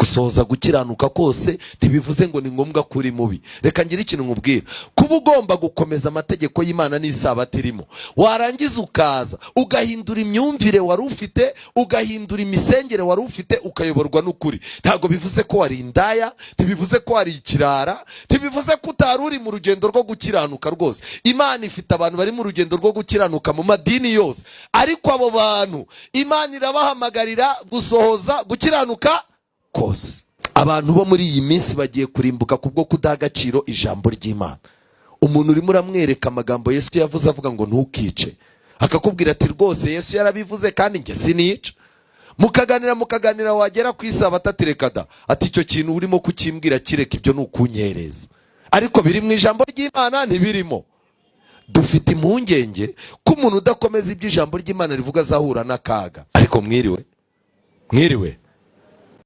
gusohoza gukiranuka kose ntibivuze ngo ni ngombwa kuri mubi. Reka ngira ikintu nkubwira, kuba ugomba gukomeza amategeko y'Imana n'isabato irimo, warangiza ukaza ugahindura imyumvire wari ufite, ugahindura imisengere wari ufite, ukayoborwa n'ukuri, ntabwo bivuze ko wari indaya, ntibivuze ko wari ikirara, ntibivuze ko utari uri mu rugendo rwo gukiranuka rwose. Imana ifite abantu bari mu rugendo rwo gukiranuka mu madini yose, ariko abo bantu Imana irabahamagarira gusohoza gukiranuka kose. Abantu bo muri iyi minsi bagiye kurimbuka kubwo kudaha agaciro ijambo ry'Imana. Umuntu urimo uramwereka amagambo Yesu yavuze avuga ngo ntukice, akakubwira ati rwose Yesu yarabivuze kandi njye sinica. Mukaganira wagera ku isabato ati reka da, ati icyo kintu urimo kukimbwira kireka, ibyo ni ukunyereza. Ariko biri mu ijambo ry'Imana ntibirimo. Dufite impungenge ko umuntu udakomeza iby'ijambo ry'Imana rivuga azahura n'akaga. Ariko mwiriwe